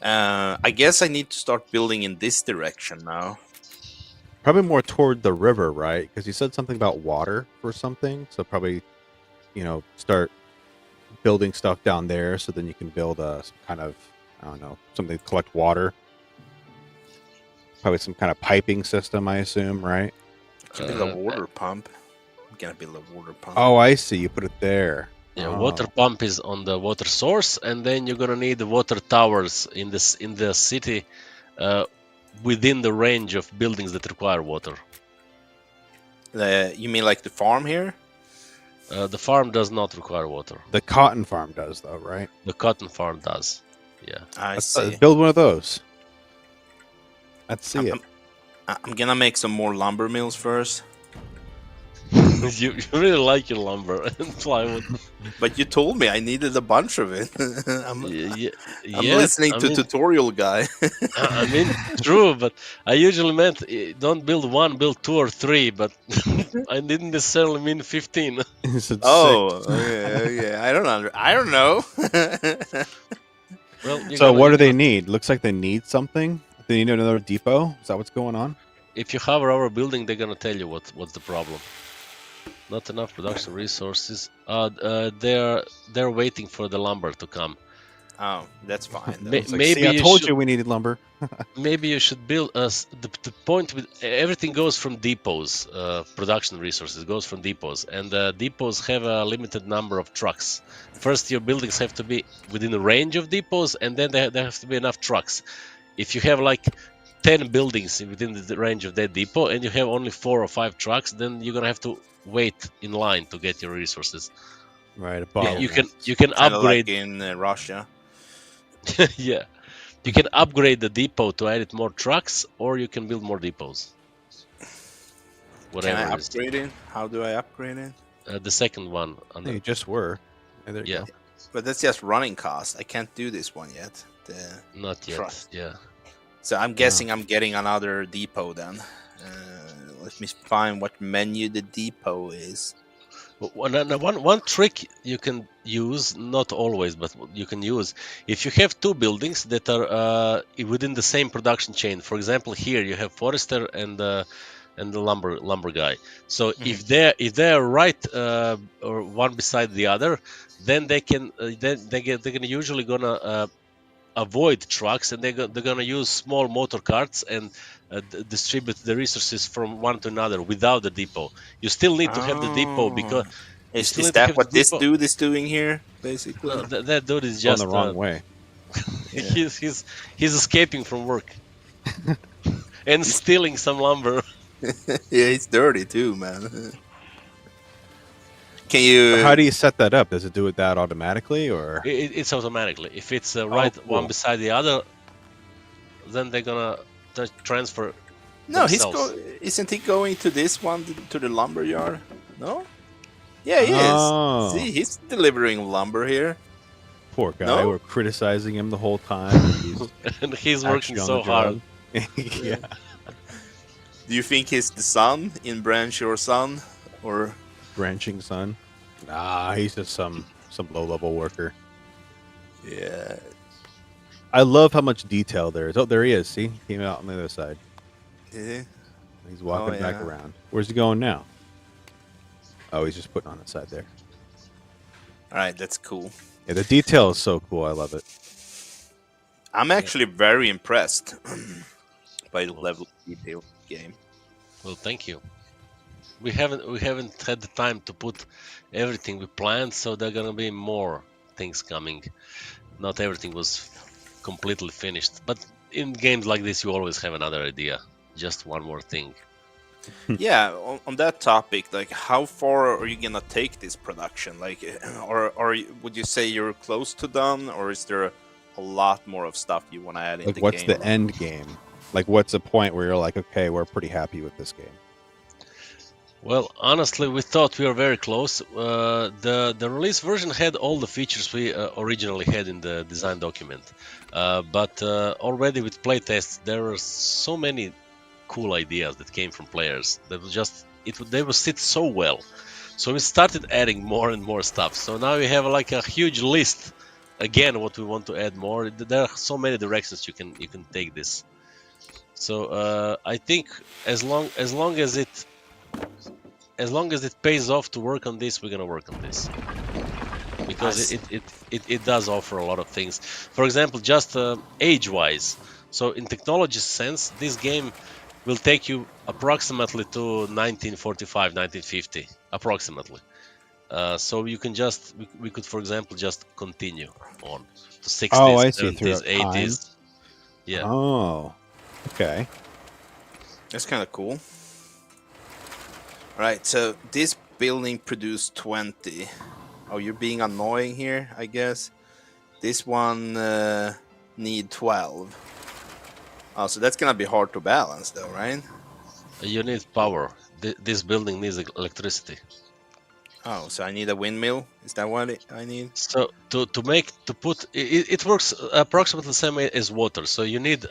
I guess I need to start building in this direction now.
Probably more toward the river, right? Because you said something about water or something. So probably, start building stuff down there so then you can build some kind of, I don't know, something to collect water. Probably some kind of piping system, I assume, right?
I can build a water pump. I'm gonna build a water pump.
Oh, I see. You put it there.
Yeah,
Oh.
water pump is on the water source, and then you're gonna need the water towers in the city, within the range of buildings that require water.
You mean like the farm here?
The farm does not require water.
The cotton farm does, though, right?
The cotton farm does. Yeah.
I see.
Build one of those. Let's see it.
I'm gonna make some more lumber mills first.
You really like your lumber and plywood.
But you told me I needed a bunch of it. I'm
Yes,
listening
I
to
mean,
tutorial guy.
I mean, true, but I usually meant don't build one, build two or three, but I didn't necessarily mean 15.
He said six.
Oh, okay, okay. I don't know.
Well,
So what
you're
do they
gonna
need? Looks like they need something. They need another depot. Is that what's going on?
if you hover over a building, they're gonna tell you what's the problem. Not enough production resources. They're waiting for the lumber to come.
Oh, that's fine though.
It's like, see,
Maybe
I
you
told
should
you we needed lumber.
build us the point with everything goes from depots. Production resources goes from depots, and depots have a limited number of trucks. First, your buildings have to be within the range of depots, and then there have to be enough trucks. If you have like 10 buildings within the range of that depot and you have only 4 or 5 trucks, then you're gonna have to wait in line to get your resources.
Right, a
You,
Yeah,
you
bottleneck.
can you can
kind of like
upgrade.
in Russia.
Yeah, you can upgrade the depot to add it more trucks, or you can build more depots.
Can I
Whatever is
upgrade it? How do I upgrade it?
the second one.
Hey, you just were. Hey, there you
Yeah,
go.
But that's just running cost. I can't do this one yet. The
not yet.
trust.
Yeah.
So I'm guessing I'm getting another depot then. Let me find what menu the depot is.
One trick you can use, not always, but you can use if you have two buildings that are within the same production chain. For example, here you have Forester and the lumber guy. So
Mhm.
if they're right or one beside the other, then they can they're gonna usually gonna avoid trucks, and they're gonna use small motor carts and distribute the resources from one to another without the depot. You still need to have the depot
Oh,
because you still
is
need to
that
have the
what this
depot.
dude is doing here,
No,
basically?
that dude is
Going the
just
wrong way.
Yeah,
he's escaping from work and
he's
stealing some lumber.
yeah, he's dirty too, man. Can
So how do
you?
you set that up? Does it do it that automatically, or?
It's automatically. If it's
Oh,
right one
cool.
beside the other, then they're gonna transfer
No,
themselves.
Isn't he going to this one to the lumber yard? No. Yeah, he is.
Oh,
See, he's delivering lumber here.
poor guy.
No.
We're criticizing him the whole time, and he's
And he's working
actually on the
so hard.
job. Yeah,
Do you think he's the son in Branch Your Son, or
branching son. Nah, he's just some low level worker.
yeah?
I love how much detail there is. Oh, there he is. See, he came out on the other side.
Did he?
He's
Oh
walking back
yeah.
around. Where's he going now? Oh, he's just putting on the side there.
All right, that's cool.
Yeah, the detail is so cool. I love it.
I'm actually very impressed by the level of detail of the game.
Well, thank you. We haven't had the time to put everything we planned, so there are gonna be more things coming. Not everything was completely finished, but in games like this, you always have another idea, just one more thing.
Yeah, on that topic, like, how far are you gonna take this production? Like, would you say you're close to done, or is there a lot more of stuff you want to add in
Like,
the
what's
game?
the end game? Like, what's a point where you're like, okay, we're pretty happy with this game?
Well, honestly, we thought we were very close. The release version had all the features we originally had in the design document, but already with playtests, there were so many cool ideas that came from players that was just they would sit so well. So we started adding more and more stuff. So now we have like a huge list. Again, what we want to add more. There are so many directions you can take this. So I think as long as it pays off to work on this, we're gonna work on this because it does offer a lot of things. For example, just age-wise. So in technology sense, this game will take you approximately to 1945, 1950, approximately. So you can we could, for example, just continue on to
Oh,
60s,
I see.
70s,
Throughout time.
80s. Yeah.
Oh, okay.
That's kind of cool. All right, so this building produced 20. Oh, you're being annoying here, I guess. This one need 12. Oh, so that's gonna be hard to balance, though, right?
You need power. This building needs electricity.
Oh, so I need a windmill. Is that what I need?
So to put it works approximately the same way as water. So you need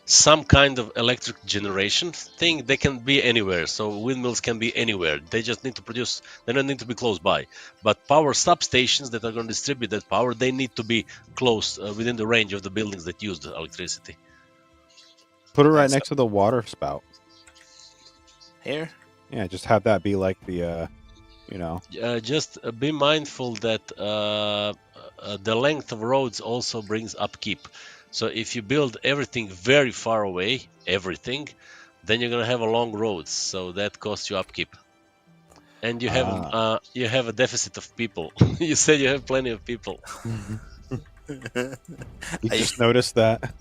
some kind of electric generation thing. They can be anywhere. So windmills can be anywhere. They just need to produce. They don't need to be close by. But power substations that are going to distribute that power, they need to be close within the range of the buildings that use the electricity.
Put it right
So
next to the water spout.
here.
Yeah, just have that be like the, you know.
Just be mindful that the length of roads also brings upkeep. So if you build everything very far away, everything, then you're gonna have a long roads. So that costs you upkeep, and you have a deficit of people. You said you have plenty of people.
You
I
just noticed that.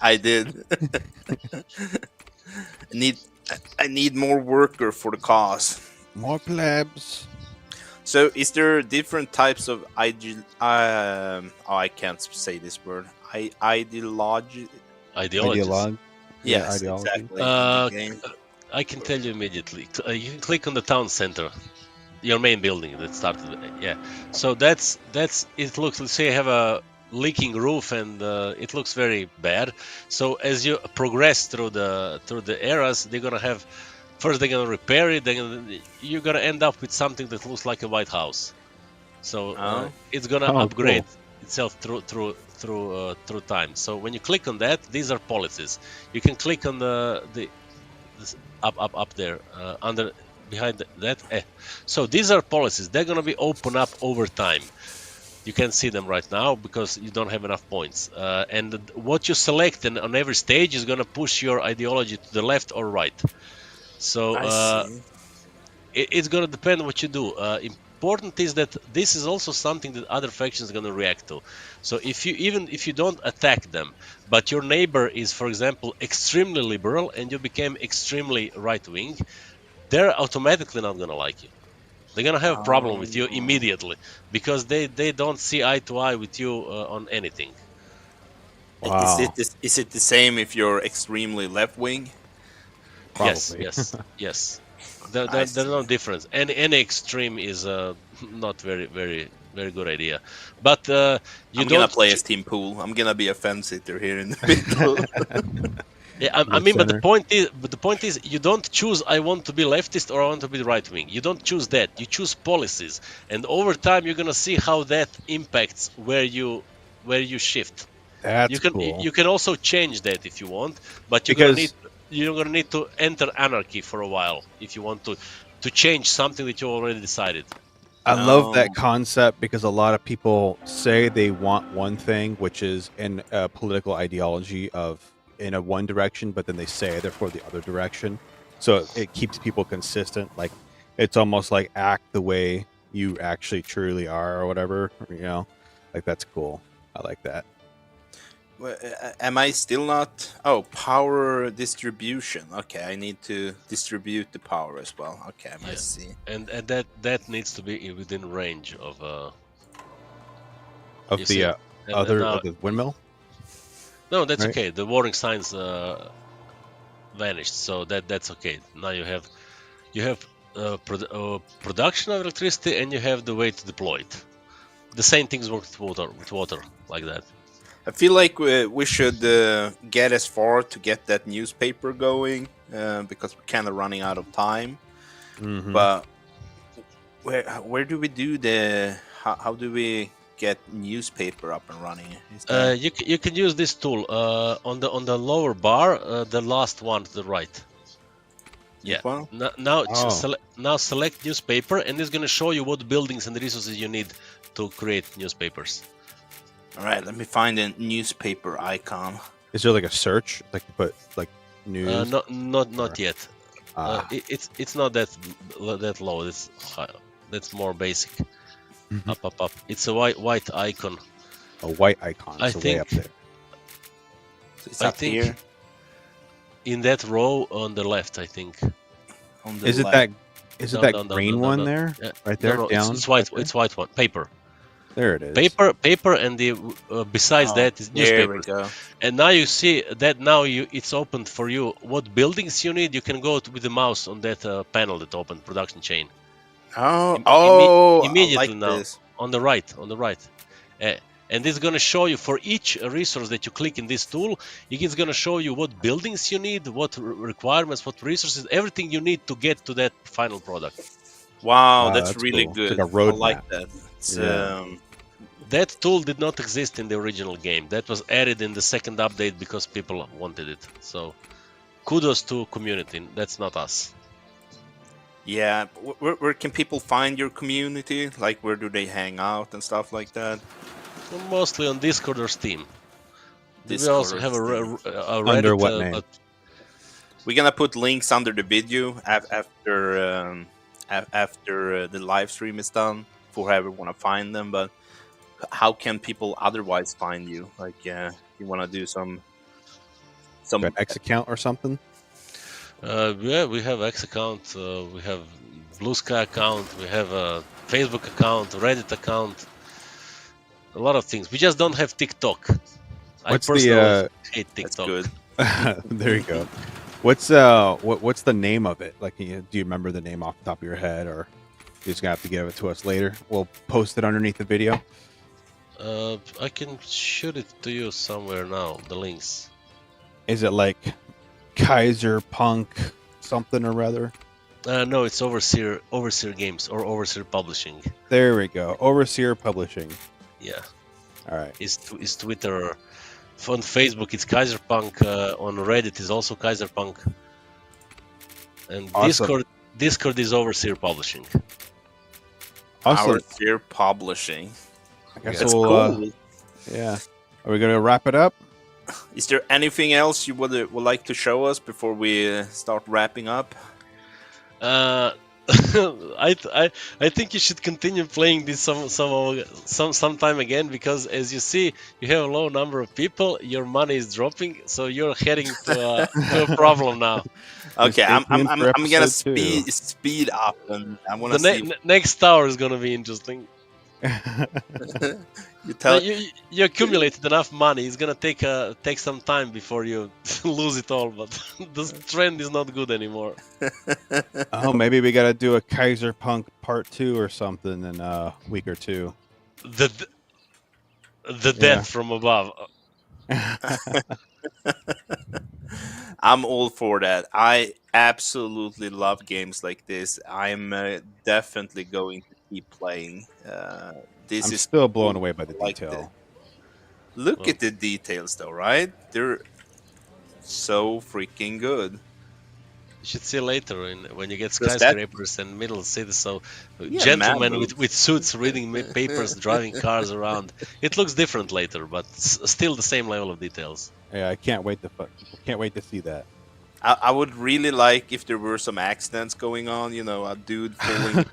I did. need I need more worker for the cause.
More plebs.
So, is there different types of I can't say this word. Ideology.
Ideologies.
Ideologue.
Yes,
ideology.
exactly. In the game.
I can tell you immediately. You can click on the town center, your main building that started. Yeah. So that's it. Looks. Let's say you have a leaking roof and it looks very bad. So as you progress through the eras, they're gonna have. First, they're gonna repair it. You're gonna end up with something that looks like a White House. So
Oh.
it's gonna
Oh,
upgrade
cool.
itself through time. So when you click on that, these are policies. You can click on the this up there under behind that. So these are policies. They're gonna be open up over time. You can see them right now because you don't have enough points. And what you select on every stage is gonna push your ideology to the left or right. So
I see.
it's going to depend on what you do. Important is that this is also something that other factions are going to react to. So if you don't attack them, but your neighbor is, for example, extremely liberal and you became extremely right wing, they're automatically not going to like you. They're going to have a problem with you immediately because they don't see eye to eye with you on anything.
Wow.
Is it the same if you're extremely left wing?
Probably.
Yes.
I
There's no
see.
difference. Any extreme is not very good idea. But you
I'm gonna
don't.
play as Team Pool. I'm gonna be a fence sitter here in the middle.
Yeah, I
Mid
mean, but
center.
the point is, you don't choose. I want to be leftist or I want to be right wing. You don't choose that. You choose policies, and over time, you're gonna see how that impacts where you shift.
That's cool.
You can also change that if you want, but
Because
you're gonna need to enter anarchy for a while if you want to change something that you already decided.
I love
Oh,
that concept because a lot of people say they want one thing, which is in a political ideology of in a one direction, but then they say they're for the other direction. So it keeps people consistent. Like it's almost like act the way you actually truly are or whatever, you know? Like that's cool. I like that.
well, am I still not? Oh, power distribution. Okay, I need to distribute the power as well. Okay, I
Yeah,
see.
and that needs to be within range of
Of
you
the
see, and
other
now
of the windmill,
no, that's
right?
okay. The warning signs vanished, so that's okay. Now you have production of electricity and you have the way to deploy it. The same things work with water like that.
I feel like we should get as far to get that newspaper going because we're kind of running out of time.
Mm-hmm.
But where do we do the? How do we get newspaper up and running? Is that
You can use this tool on the lower bar, the last one to the right. Yeah.
this one?
Oh,
Now select newspaper, and it's going to show you what buildings and resources you need to create newspapers.
All right, let me find a newspaper icon.
is there like a search? Like you put like news?
Not yet.
Ah,
It's not that low. It's high. That's more basic.
mhm.
Up. It's a white icon.
A white icon.
I
So way up
think
there.
So it's
I
up
think
here
in that row on the left. I think
on the
Is it
left.
that? Is it that
down.
green one there? Right
No,
there,
no.
down.
It's white.
Right there?
It's white one. Paper.
There it is.
Paper, and the besides
Oh,
that is
there we
newspapers.
go.
And now you see that now it's opened for you. What buildings you need, you can go with the mouse on that panel that opened production chain.
I like
Immediately now
this.
on the right, uh, and it's gonna show you for each resource that you click in this tool. It's gonna show you what buildings you need, what requirements, what resources, everything you need to get to that final product.
Wow,
Wow,
that's
that's
really
cool. It's like
good.
a
I like
roadmap.
that. It's
Yeah.
That tool did not exist in the original game. That was added in the second update because people wanted it. So kudos to community. That's not us.
yeah. Where can people find your community? Like, where do they hang out and stuff like that?
Mostly on Discord or Steam. We
Discord
also
or
have
Steam.
a
Under
Reddit,
what name?
but
We're gonna put links under the video after the live stream is done for whoever want to find them. But how can people otherwise find you? Like, you want to do some
An X account or something?
yeah, we have X account, we have Blue Sky account, we have a Facebook account, Reddit account, a lot of things. We just don't have TikTok. I
What's
personally
the
hate
That's
TikTok.
good.
there you go. What's the name of it? Like, do you remember the name off the top of your head, or you just gonna have to give it to us later? We'll post it underneath the video.
I can shoot it to you somewhere now. The links.
Is it like Kaizerpunk something or rather?
No, it's Overseer Games or Overseer Publishing.
There we go. Overseer Publishing.
Yeah,
All right.
it's Twitter. On Facebook, it's Kaizerpunk. On Reddit, is also Kaizerpunk. And
Awesome.
Discord is Overseer Publishing.
Awesome.
Our Fear Publishing.
I guess
That's
we'll,
cool.
yeah. Are we gonna wrap it up?
Is there anything else you would like to show us before we start wrapping up?
I think you should continue playing this sometime again, because as you see, you have a low number of people. Your money is dropping, so you're heading to a problem now.
Okay,
Stay tuned for
I'm gonna
episode 2.
speed up, and I want
The
to see.
next tower is gonna be interesting.
You tell.
You accumulated enough money. It's gonna take some time before you lose it all, but the trend is not good anymore.
Oh, maybe we gotta do a Kaizerpunk Part 2 or something in a week or two.
The death from above.
I'm all for that. I absolutely love games like this. I'm definitely going to keep playing. This
I'm
is
still blown
cool.
away by the
I liked
detail.
Look
Well.
at the details, though, right? They're so freaking good.
You should see later when you get
Does that-
skyscrapers and middle cities. So
Yeah,
gentlemen
man,
with suits reading papers, driving cars around. It looks different later, but still the same level of details.
Yeah, I can't wait to see that.
I would really like if there were some accidents going on. You know, a dude falling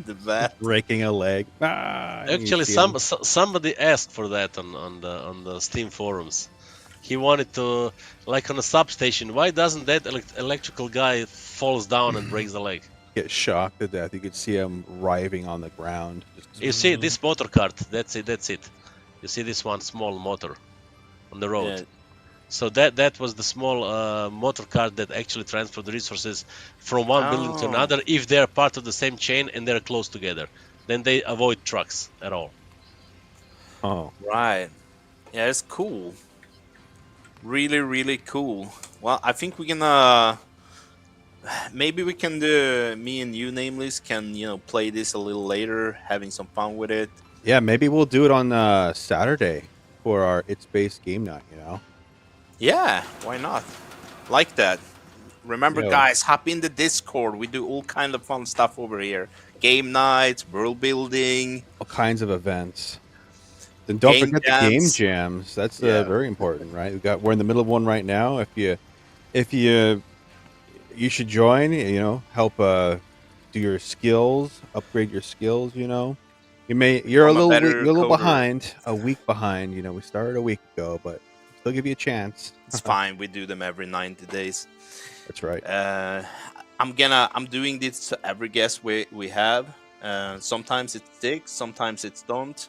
the vat.
Breaking a leg. Ah, and you
Actually,
see 'em.
somebody asked for that on the Steam forums. He wanted to, like on a substation. Why doesn't that electrical guy falls down and breaks the leg?
Get shocked to death. You could see him writhing on the ground.
You see this motor cart? That's it. You see this one small motor on the road.
Yeah.
So that was the small motor cart that actually transferred the resources from one building to
Oh.
another if they are part of the same chain and they're close together. Then they avoid trucks at all.
Oh,
Right. Yeah, it's cool. Really, really cool. Well, I think we're gonna. Maybe we can do. Me and you, Nameless, can play this a little later, having some fun with it.
yeah. Maybe we'll do it on Saturday for our It's Based game night.
Yeah, why not? Like that. Remember,
Yeah.
guys, hop in the Discord. We do all kind of fun stuff over here. Game nights, world building.
All kinds of events. Then don't
Game
forget the game
jams.
jams. That's
Yeah.
very important, right? We're in the middle of one right now. If you should join. Help do your skills, upgrade your skills. You're
I'm a better
you're a little
coder.
behind, a week behind. We started a week ago, but still give you a chance.
It's fine. We do them every 90 days.
That's right.
I'm doing this to every guest we have. Sometimes it sticks, sometimes it don't.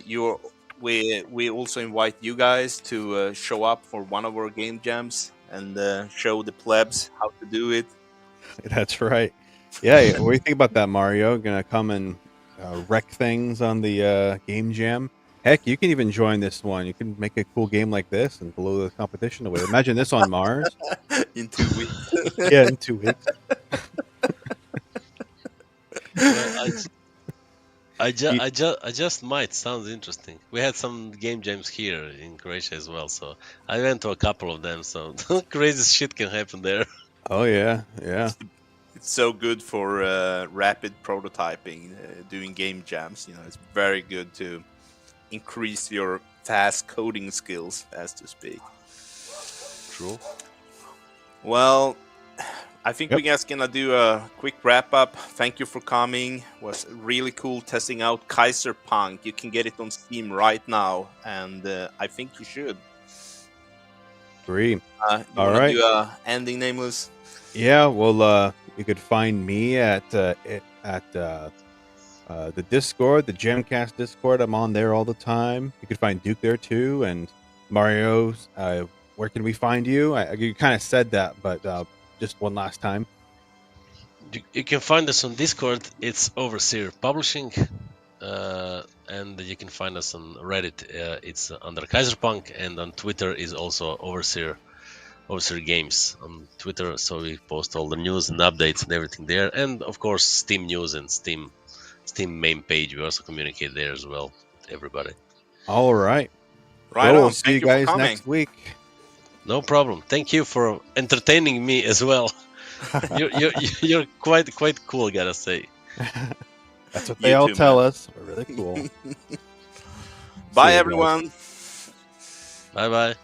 You're we also invite you guys to show up for one of our game jams and show the plebs how to do it.
That's right. Yeah, what do you think about that, Mario? Gonna come and wreck things on the game jam? Heck, you can even join this one. You can make a cool game like this and blow the competition away. Imagine this on Mars.
In 2 weeks.
Yeah, in 2 weeks.
Well,
You-
I just might. Sounds interesting. We had some game jams here in Croatia as well, so I went to a couple of them. So crazy shit can happen there.
oh yeah, yeah.
It's so good for rapid prototyping, doing game jams. You know, it's very good to increase your fast coding skills, as to speak.
True.
Well, I think
Yep.
we're just gonna do a quick wrap up. Thank you for coming. It was really cool testing out Kaizerpunk. You can get it on Steam right now, and I think you should.
Agree.
You
All
wanna
right.
do a ending, Nameless?
Yeah. Well, you could find me at the Discord, the Gemcast Discord. I'm on there all the time. You could find Duke there too, and Mario. Where can we find you? You kind of said that, but just one last time.
You can find us on Discord. It's Overseer Publishing, and you can find us on Reddit. It's under Kaizerpunk, and on Twitter is also Overseer Games on Twitter. So we post all the news and updates and everything there, and of course Steam news and Steam main page. We also communicate there as well with everybody.
All right.
Right
Cool.
on.
We'll see
Thank
you
you for
guys
coming.
next week.
No problem. Thank you for entertaining me as well. You're quite cool, gotta say.
That's what
You
they all
too,
tell
man.
us. We're really cool. See
Bye,
you guys.
everyone.
Bye bye.